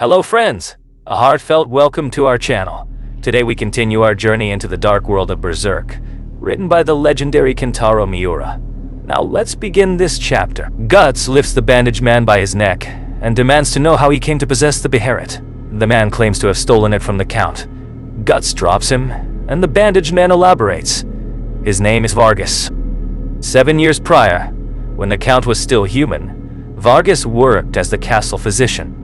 Hello friends! A heartfelt welcome to our channel. Today we continue our journey into the dark world of Berserk, written by the legendary Kentaro Miura. Now let's begin this chapter. Guts lifts the bandaged man by his neck and demands to know how he came to possess the Beherit. The man claims to have stolen it from the Count. Guts drops him, and the bandaged man elaborates. His name is Vargas. 7 years prior, when the Count was still human, Vargas worked as the castle physician.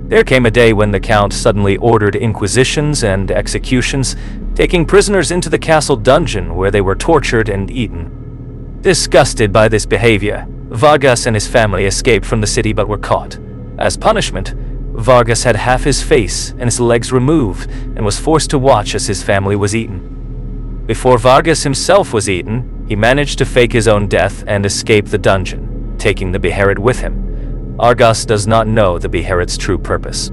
There came a day when the Count suddenly ordered inquisitions and executions, taking prisoners into the castle dungeon where they were tortured and eaten. Disgusted by this behavior, Vargas and his family escaped from the city but were caught. As punishment, Vargas had half his face and his legs removed and was forced to watch as his family was eaten. Before Vargas himself was eaten, he managed to fake his own death and escape the dungeon, taking the Beherit with him. Vargas does not know the Beherit's true purpose.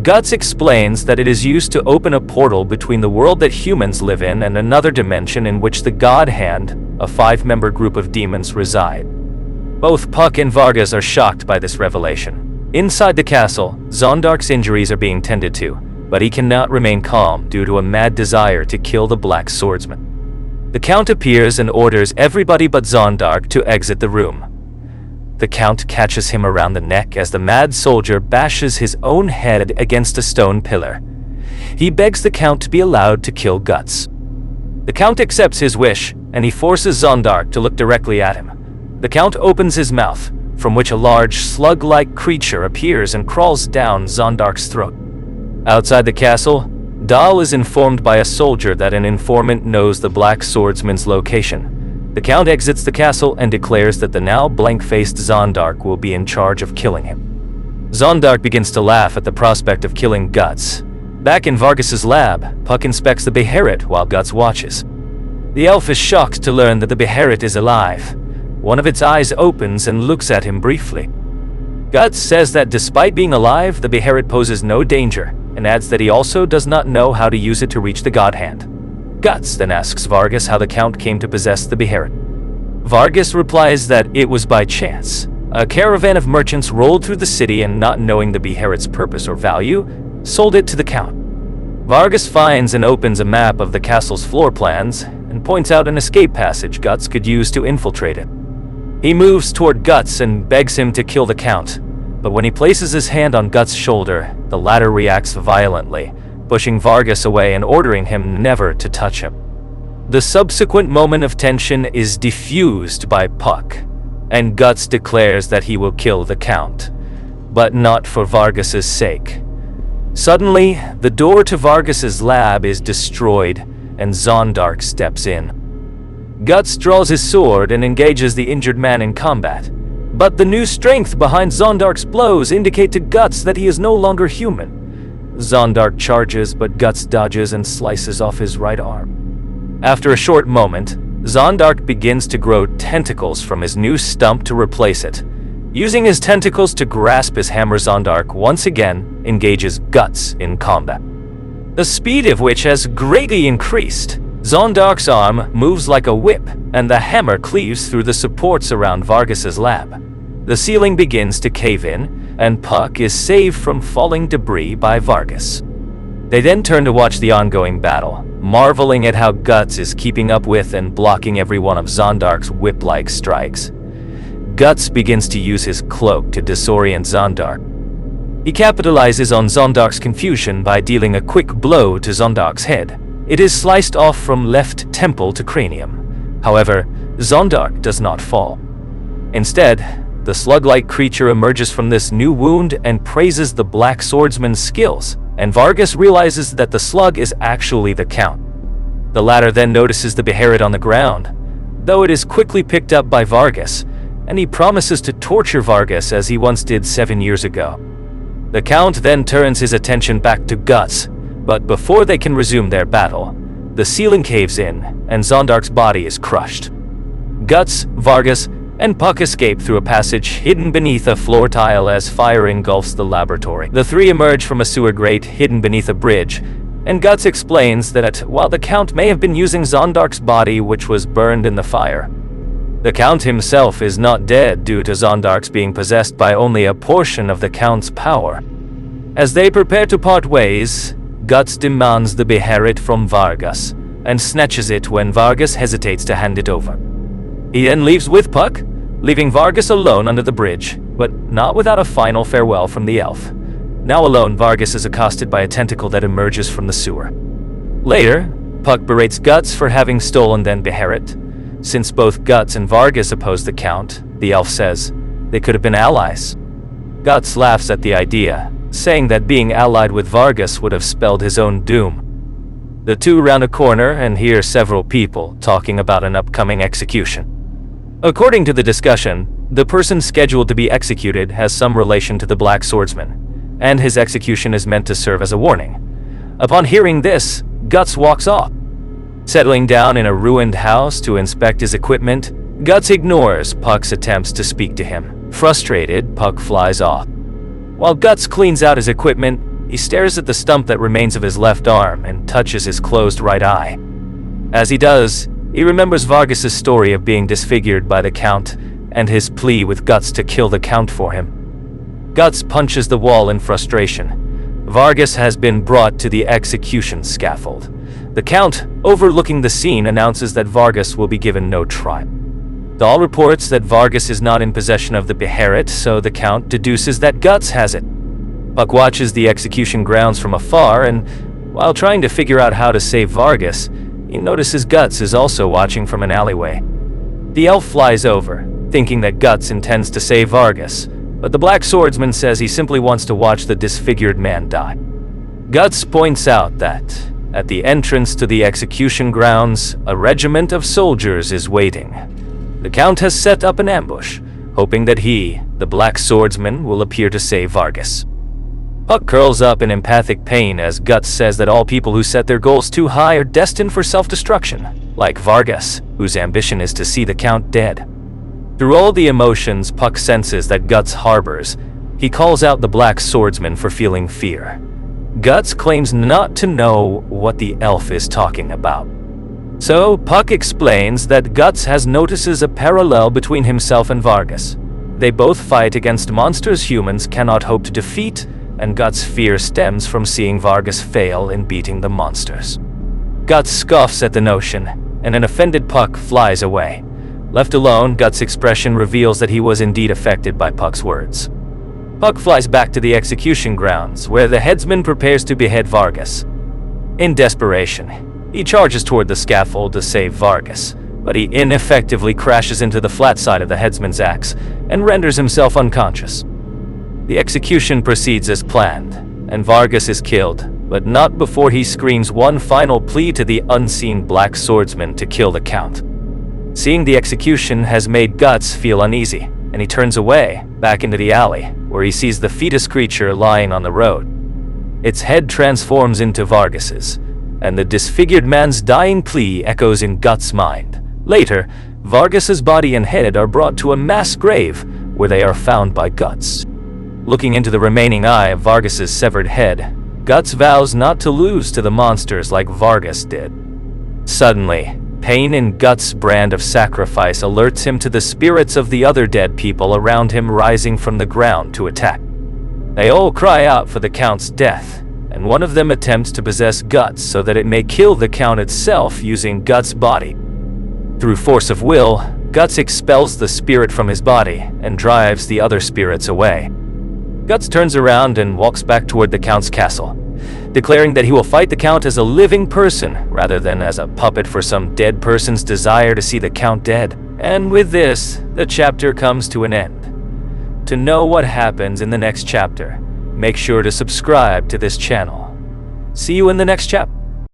Guts explains that it is used to open a portal between the world that humans live in and another dimension in which the God Hand, a 5-member group of demons, reside. Both Puck and Vargas are shocked by this revelation. Inside the castle, Zondark's injuries are being tended to, but he cannot remain calm due to a mad desire to kill the Black Swordsman. The Count appears and orders everybody but Zondark to exit the room. The Count catches him around the neck as the mad soldier bashes his own head against a stone pillar. He begs the Count to be allowed to kill Guts. The Count accepts his wish, and he forces Zondark to look directly at him. The Count opens his mouth, from which a large slug-like creature appears and crawls down Zondark's throat. Outside the castle, Dahl is informed by a soldier that an informant knows the Black Swordsman's location. The Count exits the castle and declares that the now blank-faced Zondark will be in charge of killing him. Zondark begins to laugh at the prospect of killing Guts. Back in Vargas's lab, Puck inspects the Beherit while Guts watches. The elf is shocked to learn that the Beherit is alive. One of its eyes opens and looks at him briefly. Guts says that despite being alive, the Beherit poses no danger, and adds that he also does not know how to use it to reach the God Hand. Guts then asks Vargas how the Count came to possess the Beherit. Vargas replies that it was by chance. A caravan of merchants rolled through the city and, not knowing the Beherit's purpose or value, sold it to the Count. Vargas finds and opens a map of the castle's floor plans and points out an escape passage Guts could use to infiltrate it. He moves toward Guts and begs him to kill the Count, but when he places his hand on Guts' shoulder, the latter reacts violently, pushing Vargas away and ordering him never to touch him. The subsequent moment of tension is diffused by Puck, and Guts declares that he will kill the Count, but not for Vargas's sake. Suddenly, the door to Vargas's lab is destroyed, and Zondark steps in. Guts draws his sword and engages the injured man in combat, but the new strength behind Zondark's blows indicate to Guts that he is no longer human. Zondark charges, but Guts dodges and slices off his right arm. After a short moment, Zondark begins to grow tentacles from his new stump to replace it. Using his tentacles to grasp his hammer, Zondark once again engages Guts in combat. The speed of which has greatly increased. Zondark's arm moves like a whip, and the hammer cleaves through the supports around Vargas's lab. The ceiling begins to cave in, and Puck is saved from falling debris by Vargas. They then turn to watch the ongoing battle, marveling at how Guts is keeping up with and blocking every one of Zondark's whip-like strikes. Guts begins to use his cloak to disorient Zondark. He capitalizes on Zondark's confusion by dealing a quick blow to Zondark's head. It is sliced off from left temple to cranium. However, Zondark does not fall. Instead, the slug-like creature emerges from this new wound and praises the Black Swordsman's skills, and Vargas realizes that the slug is actually the Count. The latter then notices the Beherit on the ground, though it is quickly picked up by Vargas, and he promises to torture Vargas as he once did 7 years ago. The Count then turns his attention back to Guts, but before they can resume their battle, the ceiling caves in, and Zondark's body is crushed. Guts, Vargas, and Puck escape through a passage hidden beneath a floor tile as fire engulfs the laboratory. The three emerge from a sewer grate hidden beneath a bridge, and Guts explains that while the Count may have been using Zondark's body, which was burned in the fire, the Count himself is not dead due to Zondark's being possessed by only a portion of the Count's power. As they prepare to part ways, Guts demands the Beherit from Vargas and snatches it when Vargas hesitates to hand it over. He then leaves with Puck, leaving Vargas alone under the bridge, but not without a final farewell from the elf. Now alone, Vargas is accosted by a tentacle that emerges from the sewer. Later, Puck berates Guts for having stolen then Beherit. Since both Guts and Vargas oppose the Count, the elf says they could have been allies. Guts laughs at the idea, saying that being allied with Vargas would have spelled his own doom. The two round a corner and hear several people talking about an upcoming execution. According to the discussion, the person scheduled to be executed has some relation to the Black Swordsman, and his execution is meant to serve as a warning. Upon hearing this, Guts walks off. Settling down in a ruined house to inspect his equipment, Guts ignores Puck's attempts to speak to him. Frustrated, Puck flies off. While Guts cleans out his equipment, he stares at the stump that remains of his left arm and touches his closed right eye. As he does, he remembers Vargas's story of being disfigured by the Count and his plea with Guts to kill the Count for him. Guts punches the wall in frustration. Vargas has been brought to the execution scaffold. The Count, overlooking the scene, announces that Vargas will be given no trial. Dahl reports that Vargas is not in possession of the Beherit, so the Count deduces that Guts has it. Puck watches the execution grounds from afar, and while trying to figure out how to save Vargas, he notices Guts is also watching from an alleyway. The elf flies over, thinking that Guts intends to save Vargas, but the Black Swordsman says he simply wants to watch the disfigured man die. Guts points out that, at the entrance to the execution grounds, a regiment of soldiers is waiting. The Count has set up an ambush, hoping that he, the Black Swordsman, will appear to save Vargas. Puck curls up in empathic pain as Guts says that all people who set their goals too high are destined for self-destruction, like Vargas, whose ambition is to see the Count dead. Through all the emotions Puck senses that Guts harbors, he calls out the Black Swordsman for feeling fear. Guts claims not to know what the elf is talking about. So Puck explains that Guts has notices a parallel between himself and Vargas. They both fight against monsters humans cannot hope to defeat, and Guts' fear stems from seeing Vargas fail in beating the monsters. Guts scoffs at the notion, and an offended Puck flies away. Left alone, Guts' expression reveals that he was indeed affected by Puck's words. Puck flies back to the execution grounds, where the headsman prepares to behead Vargas. In desperation, he charges toward the scaffold to save Vargas, but he ineffectively crashes into the flat side of the headsman's axe and renders himself unconscious. The execution proceeds as planned, and Vargas is killed, but not before he screams one final plea to the unseen Black Swordsman to kill the Count. Seeing the execution has made Guts feel uneasy, and he turns away, back into the alley, where he sees the fetus creature lying on the road. Its head transforms into Vargas's, and the disfigured man's dying plea echoes in Guts' mind. Later, Vargas's body and head are brought to a mass grave, where they are found by Guts. Looking into the remaining eye of Vargas's severed head, Guts vows not to lose to the monsters like Vargas did. Suddenly, pain in Guts' brand of sacrifice alerts him to the spirits of the other dead people around him rising from the ground to attack. They all cry out for the Count's death, and one of them attempts to possess Guts so that it may kill the Count itself using Guts' body. Through force of will, Guts expels the spirit from his body and drives the other spirits away. Guts turns around and walks back toward the Count's castle, declaring that he will fight the Count as a living person rather than as a puppet for some dead person's desire to see the Count dead. And with this, the chapter comes to an end. To know what happens in the next chapter, make sure to subscribe to this channel. See you in the next chapter.